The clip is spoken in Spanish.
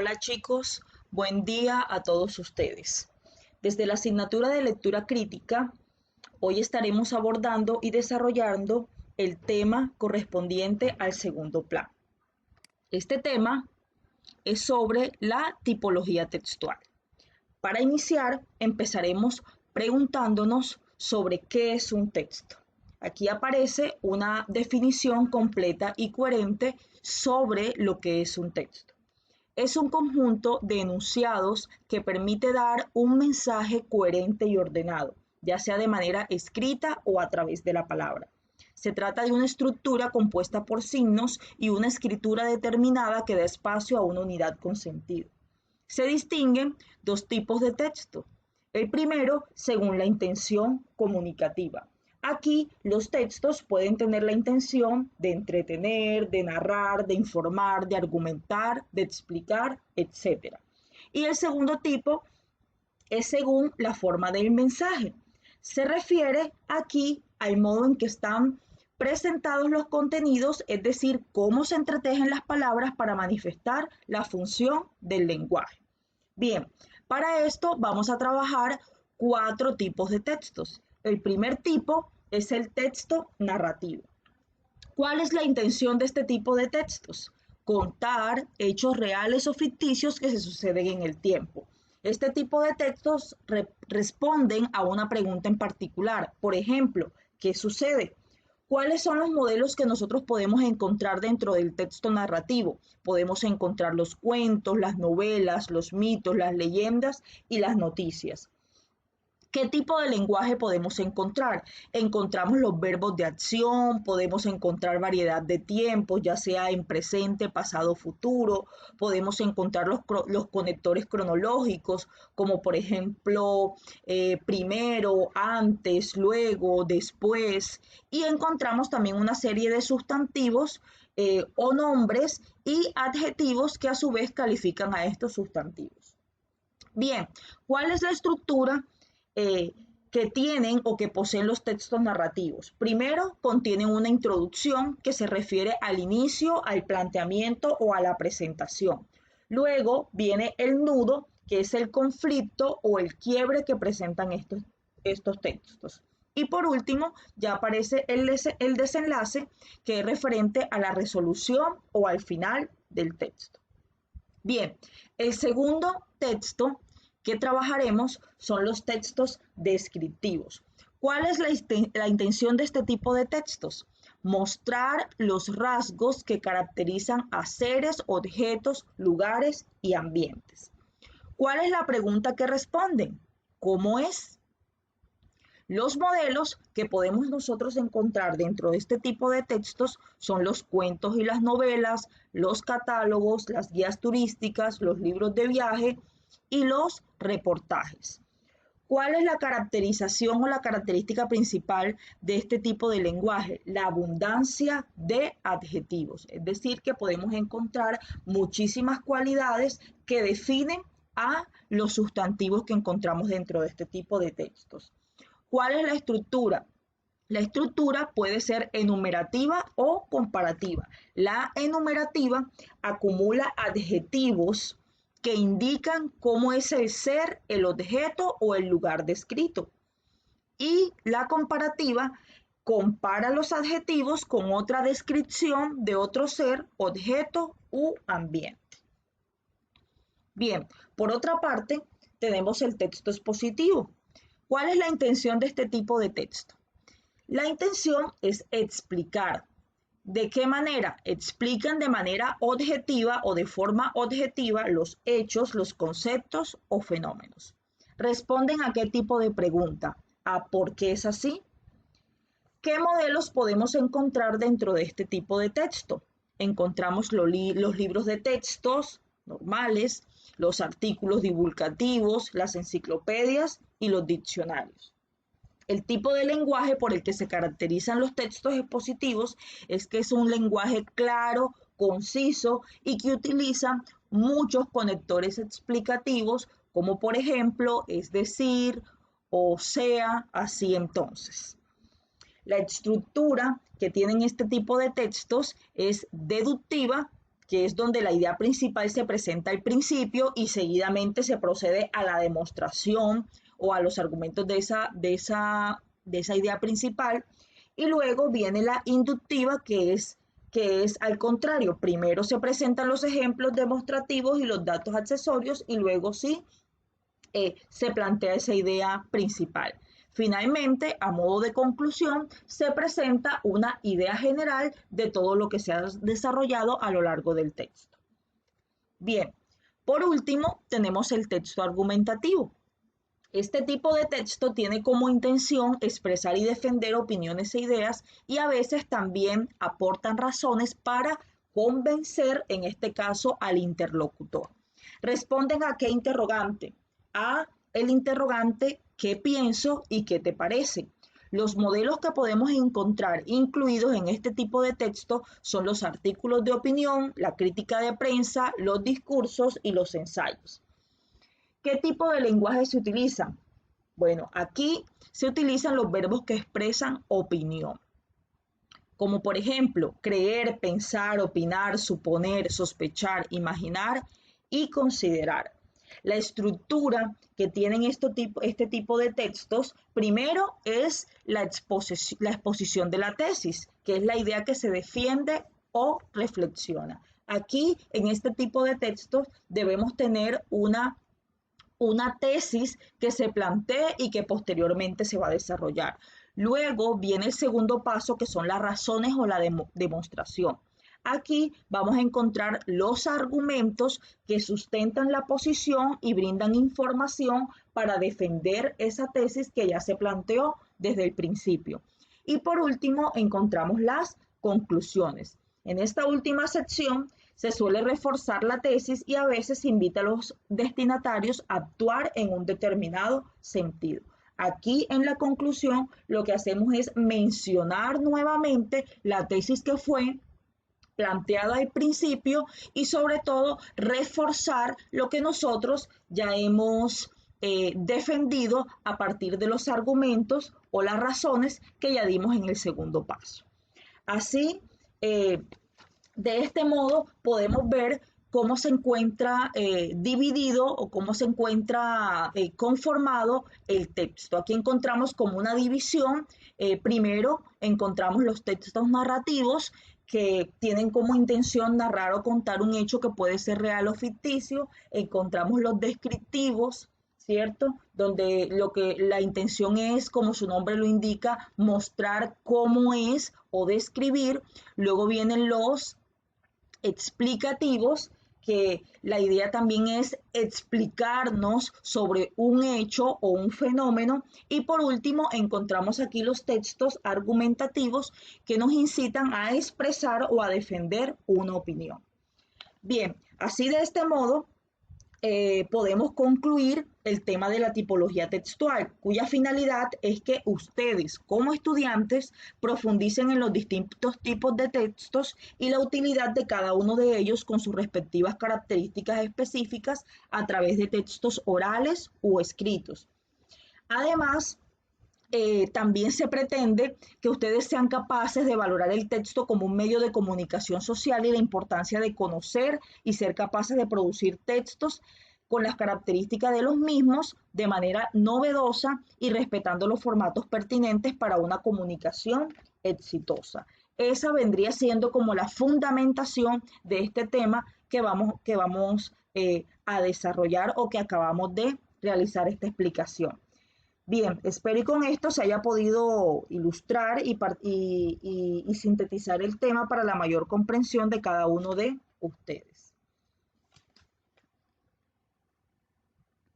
Hola chicos, buen día a todos ustedes. Desde la asignatura de lectura crítica, hoy estaremos abordando y desarrollando el tema correspondiente al segundo plan. Este tema es sobre la tipología textual. Para iniciar, empezaremos preguntándonos sobre qué es un texto. Aquí aparece una definición completa y coherente sobre lo que es un texto. Es un conjunto de enunciados que permite dar un mensaje coherente y ordenado, ya sea de manera escrita o a través de la palabra. Se trata de una estructura compuesta por signos y una escritura determinada que da espacio a una unidad con sentido. Se distinguen dos tipos de texto. El primero, según la intención comunicativa. Aquí los textos pueden tener la intención de entretener, de narrar, de informar, de argumentar, de explicar, etc. Y el segundo tipo es según la forma del mensaje. Se refiere aquí al modo en que están presentados los contenidos, es decir, cómo se entretejen las palabras para manifestar la función del lenguaje. Bien, para esto vamos a trabajar 4 tipos de textos. El primer tipo es el texto narrativo. ¿Cuál es la intención de este tipo de textos? Contar hechos reales o ficticios que se suceden en el tiempo. Este tipo de textos responden a una pregunta en particular. Por ejemplo, ¿qué sucede? ¿Cuáles son los modelos que nosotros podemos encontrar dentro del texto narrativo? Podemos encontrar los cuentos, las novelas, los mitos, las leyendas y las noticias. ¿Qué tipo de lenguaje podemos encontrar? Encontramos los verbos de acción, podemos encontrar variedad de tiempos, ya sea en presente, pasado, futuro, podemos encontrar los conectores cronológicos, como por ejemplo, primero, antes, luego, después, y encontramos también una serie de sustantivos o nombres y adjetivos que a su vez califican a estos sustantivos. Bien, ¿cuál es la estructura que tienen o que poseen los textos narrativos? Primero, contienen una introducción que se refiere al inicio, al planteamiento o a la presentación. Luego viene el nudo, que es el conflicto o el quiebre que presentan estos textos. Y por último, ya aparece el desenlace, que es referente a la resolución o al final del texto. Bien, el segundo texto que trabajaremos son los textos descriptivos. ¿Cuál es la intención de este tipo de textos? Mostrar los rasgos que caracterizan a seres, objetos, lugares y ambientes. ¿Cuál es la pregunta que responden? ¿Cómo es? Los modelos que podemos nosotros encontrar dentro de este tipo de textos son los cuentos y las novelas, los catálogos, las guías turísticas, los libros de viaje y los reportajes. ¿Cuál es la caracterización o la característica principal de este tipo de lenguaje? La abundancia de adjetivos, es decir, que podemos encontrar muchísimas cualidades que definen a los sustantivos que encontramos dentro de este tipo de textos. ¿Cuál es la estructura? La estructura puede ser enumerativa o comparativa. La enumerativa acumula adjetivos que indican cómo es el ser, el objeto o el lugar descrito. Y la comparativa compara los adjetivos con otra descripción de otro ser, objeto u ambiente. Bien, por otra parte, tenemos el texto expositivo. ¿Cuál es la intención de este tipo de texto? La intención es explicar. ¿De qué manera? Explican de manera objetiva o de forma objetiva los hechos, los conceptos o fenómenos. ¿Responden a qué tipo de pregunta? ¿A por qué es así? ¿Qué modelos podemos encontrar dentro de este tipo de texto? Encontramos los libros de textos normales, los artículos divulgativos, las enciclopedias y los diccionarios. El tipo de lenguaje por el que se caracterizan los textos expositivos es que es un lenguaje claro, conciso y que utiliza muchos conectores explicativos, como por ejemplo, es decir, o sea, así entonces. La estructura que tienen este tipo de textos es deductiva, que es donde la idea principal se presenta al principio y seguidamente se procede a la demostración o a los argumentos de esa idea principal. Y luego viene la inductiva, que es al contrario. Primero se presentan los ejemplos demostrativos y los datos accesorios y luego sí se plantea esa idea principal. Finalmente, a modo de conclusión, se presenta una idea general de todo lo que se ha desarrollado a lo largo del texto. Bien, por último, tenemos el texto argumentativo. Este tipo de texto tiene como intención expresar y defender opiniones e ideas y a veces también aportan razones para convencer, en este caso, al interlocutor. Responden a qué interrogante, a el interrogante qué pienso y qué te parece. Los modelos que podemos encontrar incluidos en este tipo de texto son los artículos de opinión, la crítica de prensa, los discursos y los ensayos. ¿Qué tipo de lenguaje se utiliza? Bueno, aquí se utilizan los verbos que expresan opinión, como por ejemplo, creer, pensar, opinar, suponer, sospechar, imaginar y considerar. La estructura que tienen este tipo de textos, primero es la exposición de la tesis, que es la idea que se defiende o reflexiona. Aquí, en este tipo de textos, debemos tener una tesis que se plantee y que posteriormente se va a desarrollar. Luego viene el segundo paso, que son las razones o la demostración. Aquí vamos a encontrar los argumentos que sustentan la posición y brindan información para defender esa tesis que ya se planteó desde el principio. Y por último, encontramos las conclusiones. En esta última sección se suele reforzar la tesis y a veces se invita a los destinatarios a actuar en un determinado sentido. Aquí en la conclusión lo que hacemos es mencionar nuevamente la tesis que fue planteada al principio y sobre todo reforzar lo que nosotros ya hemos defendido a partir de los argumentos o las razones que ya dimos en el segundo paso. Así, de este modo podemos ver cómo se encuentra dividido o cómo se encuentra conformado el texto. Aquí encontramos como una división. Primero encontramos los textos narrativos que tienen como intención narrar o contar un hecho que puede ser real o ficticio. Encontramos los descriptivos, ¿cierto? Donde la intención es, como su nombre lo indica, mostrar cómo es o describir. Luego vienen los explicativos, que la idea también es explicarnos sobre un hecho o un fenómeno. Y por último, encontramos aquí los textos argumentativos que nos incitan a expresar o a defender una opinión. Bien, así de este modo podemos concluir el tema de la tipología textual, cuya finalidad es que ustedes como estudiantes profundicen en los distintos tipos de textos y la utilidad de cada uno de ellos con sus respectivas características específicas a través de textos orales o escritos. Además, también se pretende que ustedes sean capaces de valorar el texto como un medio de comunicación social y la importancia de conocer y ser capaces de producir textos con las características de los mismos de manera novedosa y respetando los formatos pertinentes para una comunicación exitosa. Esa vendría siendo como la fundamentación de este tema que vamos a desarrollar o que acabamos de realizar esta explicación. Bien, espero y con esto se haya podido ilustrar y sintetizar el tema para la mayor comprensión de cada uno de ustedes.